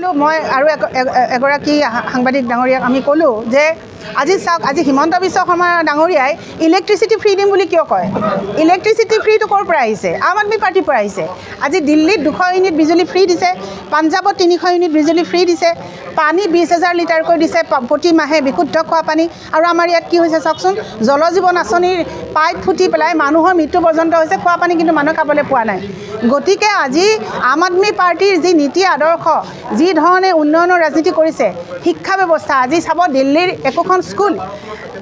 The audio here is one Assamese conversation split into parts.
কিন্তু মই আৰু এগৰাকী সাংবাদিক ডাঙৰীয়াক আমি ক'লোঁ যে আজি চাওক আজি হিমন্ত বিশ্ব শৰ্মা ডাঙৰীয়াই ইলেক্ট্ৰিচিটি ফ্ৰী দিম বুলি কিয় কয় ইলেক্ট্ৰিচিটি ফ্ৰীটো ক'ৰ পৰা আহিছে আম আদমি পাৰ্টিৰ পৰা আহিছে আজি দিল্লীত 200 ইউনিট বিজুলী ফ্ৰী দিছে পাঞ্জাবত 300 ইউনিট বিজুলী ফ্ৰী দিছে পানী 20,000 লিটাৰকৈ দিছে প্ৰতি মাহে বিশুদ্ধ খোৱা পানী আৰু আমাৰ ইয়াত কি হৈছে চাওকচোন জল জীৱন আঁচনিৰ পাইপ ফুটি পেলাই মানুহৰ মৃত্যু পৰ্যন্ত হৈছে খোৱা পানী কিন্তু মানুহে খাবলৈ পোৱা নাই গতিকে আজি আম আদমি পাৰ্টিৰ যি নীতি আদৰ্শ যি ধৰণে উন্নয়নৰ ৰাজনীতি কৰিছে শিক্ষা ব্যৱস্থা আজি চাব দিল্লীৰ একোখন স্কুল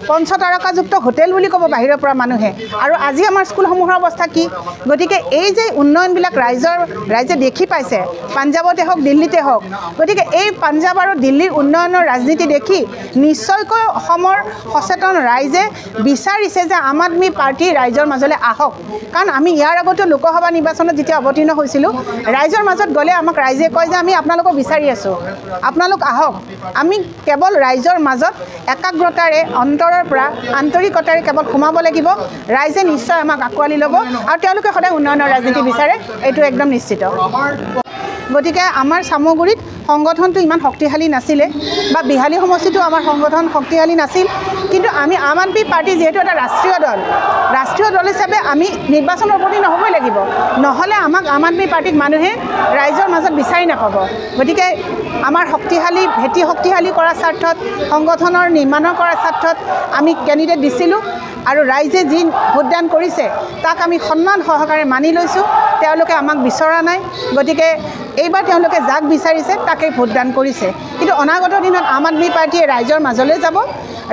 পঞ্চতাৰকাযুক্ত হোটেল বুলি ক'ব বাহিৰৰ পৰা মানুহে আৰু আজি আমাৰ স্কুলসমূহৰ অৱস্থা কি গতিকে এই যে উন্নয়নবিলাক ৰাইজে দেখি পাইছে পাঞ্জাবতে হওক দিল্লীতে হওক গতিকে এই পাঞ্জাব আৰু দিল্লীৰ উন্নয়নৰ ৰাজনীতি দেখি নিশ্চয়কৈ অসমৰ সচেতন ৰাইজে বিচাৰিছে যে আম আদমি পাৰ্টি ৰাইজৰ মাজলৈ আহক কাৰণ আমি ইয়াৰ আগতে লোকসভা নিৰ্বাচনত যেতিয়া অৱতীৰ্ণ হৈছিলোঁ ৰাইজৰ মাজত গ'লে আমাক ৰাইজে কয় যে আমি আপোনালোকক বিচাৰি আছোঁ আপোনালোক আহক আমি কেৱল ৰাইজৰ মাজত একাগ্ৰতাৰে অন্তৰৰ পৰা আন্তৰিকতাৰে কেৱল সোমাব লাগিব ৰাইজে নিশ্চয় আমাক আঁকোৱালি ল'ব আৰু তেওঁলোকে সদায় উন্নয়নৰ ৰাজনীতি বিচাৰে এইটো একদম নিশ্চিত গতিকে আমাৰ চামগুৰিত সংগঠনটো ইমান শক্তিশালী নাছিলে বা বিহালী সমষ্টিটো আমাৰ সংগঠন শক্তিশালী নাছিল কিন্তু আমি আম আদমি পাৰ্টি যেহেতু এটা ৰাষ্ট্ৰীয় দল হিচাপে আমি নিৰ্বাচনৰ অৱতীৰ্ণ হ'বই লাগিব নহ'লে আমাক আম আদমি পাৰ্টিক মানুহে ৰাইজৰ মাজত বিচাৰি নাপাব গতিকে আমাৰ ভেটি শক্তিশালী কৰাৰ স্বাৰ্থত সংগঠনৰ নিৰ্মাণৰ কৰাৰ স্বাৰ্থত আমি কেণ্ডিডেট দিছিলোঁ আৰু ৰাইজে যি ভোটদান কৰিছে তাক আমি সন্মান সহকাৰে মানি লৈছোঁ তেওঁলোকে আমাক বিচৰা নাই গতিকে এইবাৰ তেওঁলোকে যাক বিচাৰিছে তাকেই ভোটদান কৰিছে কিন্তু অনাগত দিনত আম আদমি পাৰ্টিয়ে ৰাইজৰ মাজলৈ যাব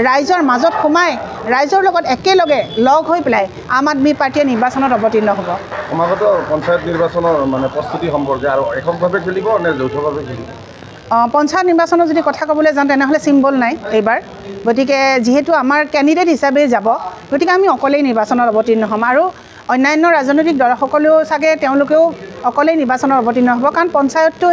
ৰাইজৰ মাজত সোমাই ৰাইজৰ লগত একেলগে লগ হৈ পেলাই আম আদমি পাৰ্টিয়ে নিৰ্বাচনত অৱতীৰ্ণ হ'ব সমাগত পঞ্চায়ত নিৰ্বাচনৰ মানে প্ৰস্তুতি সম্পৰ্কে আৰু এককভাৱে খেলিব নে যৌথভাৱে খেলিব পঞ্চায়ত নিৰ্বাচনৰ যদি কথা ক'বলৈ যাওঁ তেনেহ'লে চিম্বল নাই এইবাৰ গতিকে যিহেতু আমাৰ কেণ্ডিডেট হিচাপে যাব গতিকে আমি অকলেই নিৰ্বাচনত অৱতীৰ্ণ হ'ম আৰু অন্যান্য ৰাজনৈতিক দলসকলেও চাগে তেওঁলোকেও অকলেই নিৰ্বাচনত অৱতীৰ্ণ হ'ব কাৰণ পঞ্চায়তটো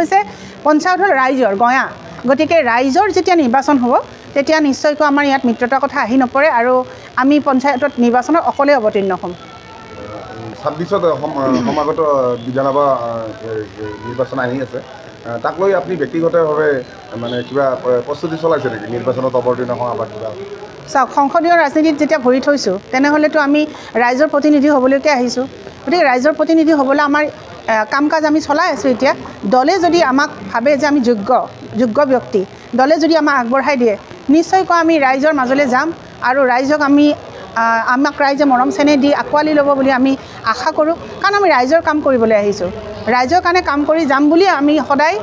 হ'ল ৰাইজৰ গঞা গতিকে ৰাইজৰ যেতিয়া নিৰ্বাচন হ'ব তেতিয়া নিশ্চয়কৈ আমাৰ ইয়াত মিত্ৰতাৰ কথা আহি নপৰে আৰু আমি পঞ্চায়তত নিৰ্বাচনত অকলেই অৱতীৰ্ণ হ'ম 26ত সমাগত বিধানসভা নিৰ্বাচন আহি আছে তাক লৈ আপুনি ব্যক্তিগতভাৱে মানে কিবা প্ৰস্তুতি চলাইছে নেকি নিৰ্বাচনত অৱতীৰ্ণ হোৱা বা কিবা চাওক সংসদীয় ৰাজনীতিত যেতিয়া ভৰি থৈছোঁ তেনেহ'লেতো আমি ৰাইজৰ প্ৰতিনিধি হ'বলৈকে আহিছোঁ গতিকে ৰাইজৰ প্ৰতিনিধি হ'বলৈ আমাৰ কাম কাজ আমি চলাই আছোঁ এতিয়া দলে যদি আমাক ভাবে যে আমি যোগ্য ব্যক্তি দলে যদি আমাক আগবঢ়াই দিয়ে নিশ্চয়কৈ আমি ৰাইজৰ মাজলৈ যাম আৰু ৰাইজক আমাক ৰাইজে মৰম চেনেহ দি আঁকোৱালি ল'ব বুলি আমি আশা কৰোঁ কাৰণ আমি ৰাইজৰ কাম কৰিবলৈ আহিছোঁ ৰাইজৰ কাৰণে কাম কৰি যাম বুলি আমি সদায়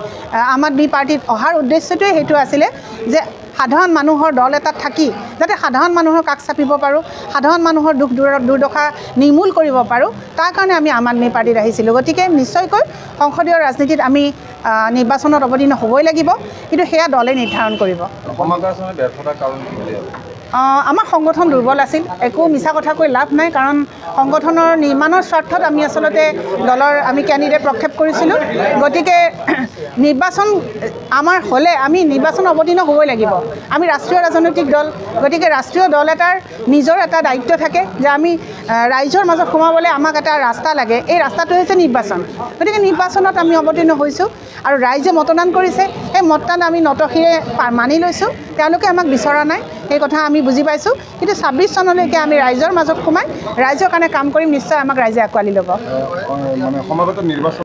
আম আদমি পাৰ্টিত অহাৰ উদ্দেশ্যটোৱে সেইটো আছিলে যে সাধাৰণ মানুহৰ দল এটাত থাকি যাতে সাধাৰণ মানুহৰ কাষ চাপিব পাৰোঁ সাধাৰণ মানুহৰ দুখ দুৰ্দশা নিৰ্মূল কৰিব পাৰোঁ তাৰ কাৰণে আমি আম আদমি পাৰ্টিত আহিছিলোঁ গতিকে নিশ্চয়কৈ সংসদীয় ৰাজনীতিত আমি নিৰ্বাচনত অৱতীৰ্ণ হ'বই লাগিব কিন্তু সেয়া দলে নিৰ্ধাৰণ কৰিব আমাৰ সংগঠন দুৰ্বল আছিল একো মিছা কথা কৈ লাভ নাই কাৰণ সংগঠনৰ নিৰ্মাণৰ স্বাৰ্থত আমি আচলতে দলৰ আমি কেণ্ডিডেট প্ৰক্ষেপ কৰিছিলোঁ গতিকে নিৰ্বাচন আমাৰ হ'লে আমি নিৰ্বাচন অৱতীৰ্ণ হ'বই লাগিব আমি ৰাষ্ট্ৰীয় ৰাজনৈতিক দল গতিকে ৰাষ্ট্ৰীয় দল এটাৰ নিজৰ এটা দায়িত্ব থাকে যে আমি ৰাইজৰ মাজত সোমাবলৈ আমাক এটা ৰাস্তা লাগে এই ৰাস্তাটো হৈছে নিৰ্বাচন গতিকে নিৰ্বাচনত আমি অৱতীৰ্ণ হৈছোঁ আৰু ৰাইজে মতদান কৰিছে সেই মতদান আমি নতশিৰে মানি লৈছোঁ তেওঁলোকে আমাক বিচৰা নাই সেই কথা আমি বুজি পাইছোঁ কিন্তু 26 চনলৈকে আমি ৰাইজৰ মাজত সোমাই ৰাইজৰ কাৰণে কাম কৰিম নিশ্চয় আমাক ৰাইজে আঁকোৱালি ল'ব মানে সমাগত নিৰ্বাচন